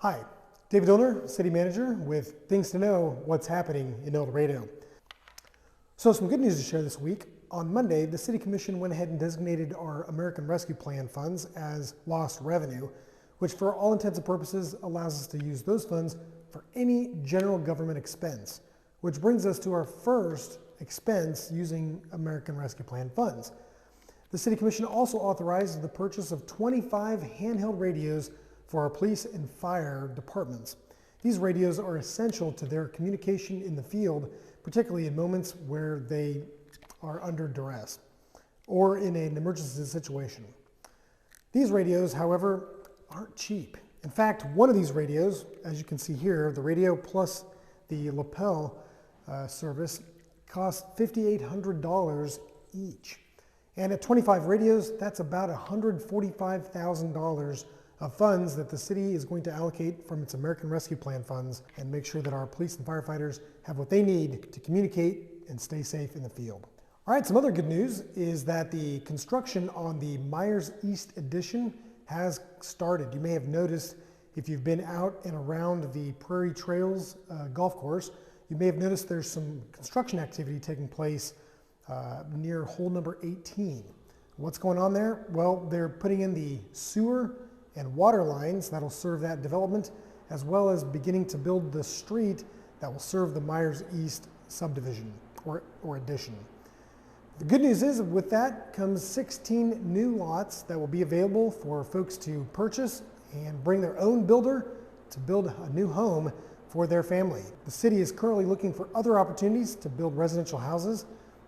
Hi, David Dillner, City Manager with things to know what's happening in El Dorado. So some good news to share this week. On Monday, the City Commission went ahead and designated our American Rescue Plan funds as lost revenue, which for all intents and purposes allows us to use those funds for any general government expense, which brings us to our first expense using American Rescue Plan funds. The City Commission also authorized the purchase of 25 handheld radios for our police and fire departments. These radios are essential to their communication in the field, particularly in moments where they are under duress or in an emergency situation. These radios, however, aren't cheap. In fact, one of these radios, as you can see here, the radio plus the lapel service costs $5,800 each. And at 25 radios, that's about $145,000 of funds that the city is going to allocate from its American Rescue Plan funds and make sure that our police and firefighters have what they need to communicate and stay safe in the field. All right, some other good news is that the construction on the Myers East Addition has started. You may have noticed if you've been out and around the Prairie Trails golf course, you may have noticed there's some construction activity taking place near hole number 18. What's going on there? Well, they're putting in the sewer and water lines that'll serve that development, as well as beginning to build the street that will serve the Myers East subdivision or addition. The good news is with that comes 16 new lots that will be available for folks to purchase and bring their own builder to build a new home for their family. The city is currently looking for other opportunities to build residential houses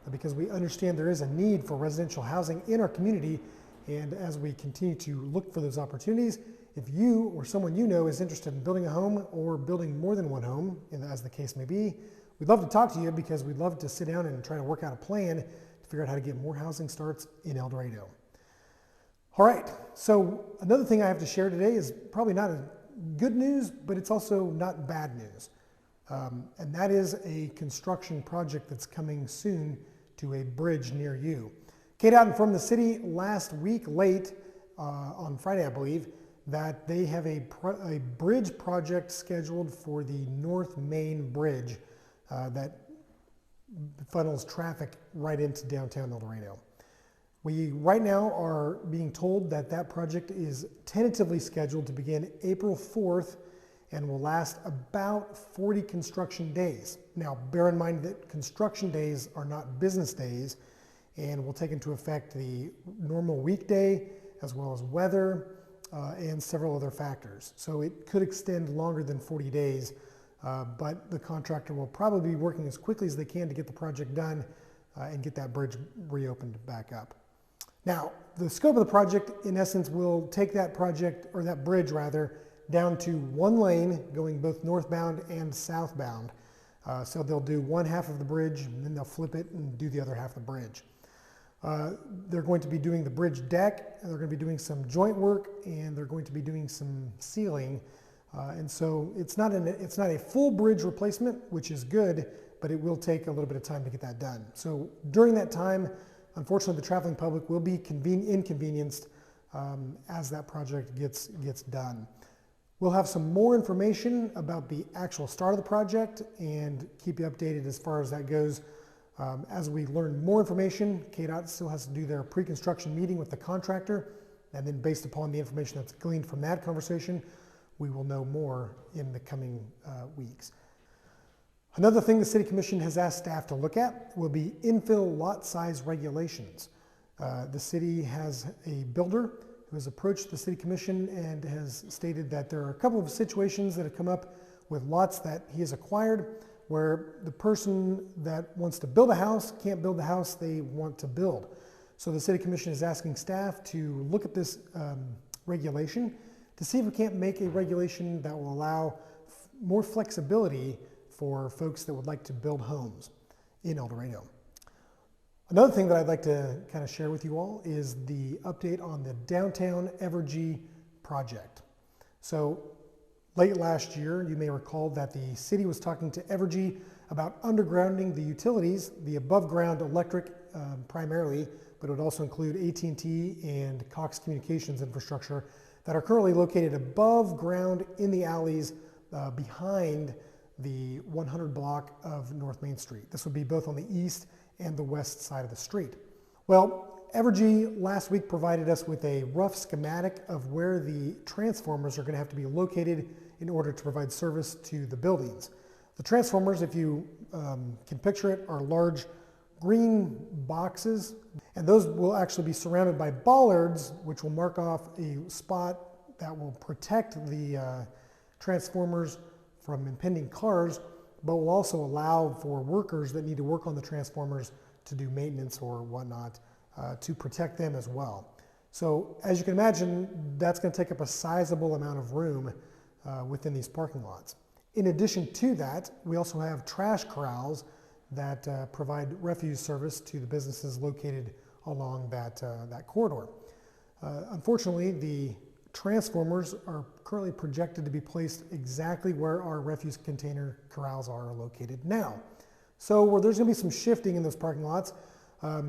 because we understand there is a need for residential housing in our community. And as we continue to look for those opportunities, if you or someone you know is interested in building a home or building more than one home, as the case may be, we'd love to talk to you because we'd love to sit down and try to work out a plan to figure out how to get more housing starts in El Dorado. All right, so another thing I have to share today is probably not a good news, but it's also not bad news. And that is a construction project that's coming soon to a bridge near you. Kate out from the city last week late on Friday, I believe, that they have a bridge project scheduled for the North Main Bridge that funnels traffic right into downtown El Dorado. We right now are being told that that project is tentatively scheduled to begin April 4th and will last about 40 construction days. Now, bear in mind that construction days are not business days and will take into effect the normal weekday as well as weather and several other factors. So it could extend longer than 40 days, but the contractor will probably be working as quickly as they can to get the project done and get that bridge reopened back up. Now, the scope of the project, in essence, will take that project, or that bridge rather, down to one lane going both northbound and southbound. So they'll do one half of the bridge and then they'll flip it and do the other half of the bridge. They're going to be doing the bridge deck, and they're going to be doing some joint work, and they're going to be doing some sealing. And so it's not a full bridge replacement, which is good, but it will take a little bit of time to get that done. So during that time, unfortunately, the traveling public will be inconvenienced as that project gets done. We'll have some more information about the actual start of the project and keep you updated as far as that goes. As we learn more information, KDOT still has to do their pre-construction meeting with the contractor, and then based upon the information that's gleaned from that conversation, we will know more in the coming weeks. Another thing the City Commission has asked staff to look at will be infill lot size regulations. The city has a builder who has approached the City Commission and has stated that there are a couple of situations that have come up with lots that he has acquired where the person that wants to build a house can't build the house they want to build. So the City Commission is asking staff to look at this regulation to see if we can't make a regulation that will allow more flexibility for folks that would like to build homes in El Dorado. Another thing that I'd like to kind of share with you all is the update on the Downtown Evergy project. So late last year, you may recall that the city was talking to Evergy about undergrounding the utilities, the above ground electric primarily, but it would also include AT&T and Cox Communications infrastructure that are currently located above ground in the alleys behind the 100 block of North Main Street. This would be both on the east and the west side of the street. Well, Evergy last week provided us with a rough schematic of where the transformers are going to have to be located in order to provide service to the buildings. The transformers, if you can picture it, are large green boxes, and those will actually be surrounded by bollards, which will mark off a spot that will protect the transformers from impending cars, but will also allow for workers that need to work on the transformers to do maintenance or whatnot to protect them as well. So as you can imagine, that's going to take up a sizable amount of room within these parking lots. In addition to that, we also have trash corrals that provide refuse service to the businesses located along that corridor. Unfortunately, the transformers are currently projected to be placed exactly where our refuse container corrals are located now. So there's going to be some shifting in those parking lots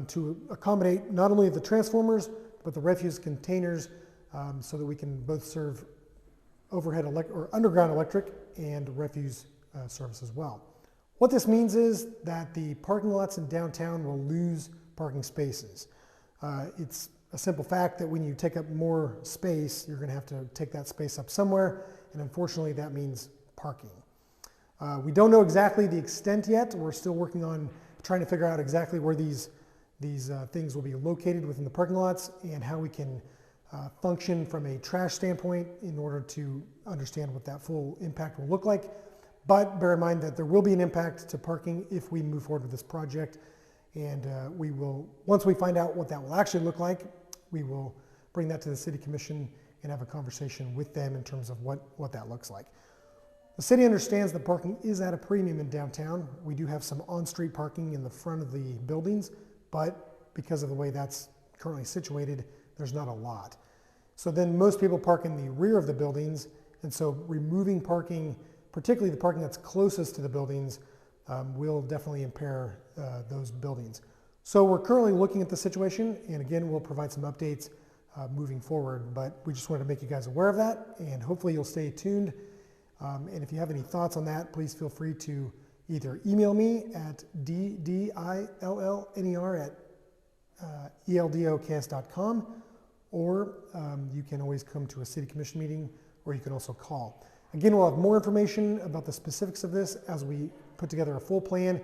to accommodate not only the transformers, but the refuse containers so that we can both serve overhead or underground electric and refuse service as well. What this means is that the parking lots in downtown will lose parking spaces. It's a simple fact that when you take up more space, you're going to have to take that space up somewhere, and unfortunately that means parking. We don't know exactly the extent yet. We're still working on trying to figure out exactly where these things will be located within the parking lots and how we can function from a trash standpoint in order to understand what that full impact will look like. But bear in mind that there will be an impact to parking if we move forward with this project. And we will, once we find out what that will actually look like, we will bring that to the City Commission and have a conversation with them in terms of what that looks like. The city understands that parking is at a premium in downtown. We do have some on-street parking in the front of the buildings, but because of the way that's currently situated, there's not a lot. So then most people park in the rear of the buildings, and so removing parking, particularly the parking that's closest to the buildings, will definitely impair those buildings. So we're currently looking at the situation, and again, we'll provide some updates moving forward, but we just wanted to make you guys aware of that, and hopefully you'll stay tuned. And if you have any thoughts on that, please feel free to either email me at ddillnr@eldocast.com, or you can always come to a City Commission meeting, or you can also call. Again, we'll have more information about the specifics of this as we put together a full plan,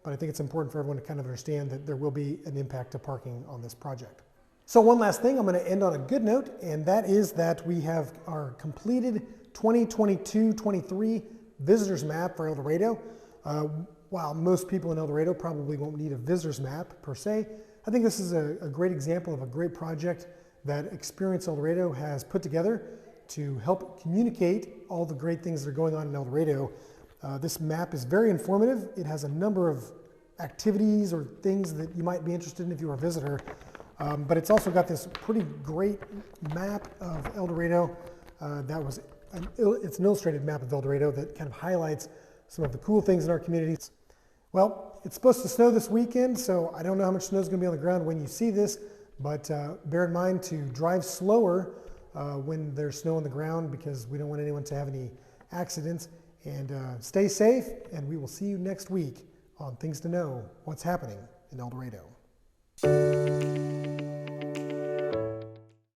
but I think it's important for everyone to kind of understand that there will be an impact to parking on this project. So one last thing, I'm going to end on a good note, and that is that we have our completed 2022-23 visitors map for El Dorado. While most people in El Dorado probably won't need a visitors map per se, I think this is a great example of a great project that Experience El Dorado has put together to help communicate all the great things that are going on in El Dorado. This map is very informative. It has a number of activities or things that you might be interested in if you are a visitor, but it's also got this pretty great map of El Dorado it's an illustrated map of El Dorado that kind of highlights some of the cool things in our communities. Well, it's supposed to snow this weekend, so I don't know how much snow is going to be on the ground when you see this, but bear in mind to drive slower when there's snow on the ground, because we don't want anyone to have any accidents. And stay safe, and we will see you next week on Things to Know, What's Happening in El Dorado.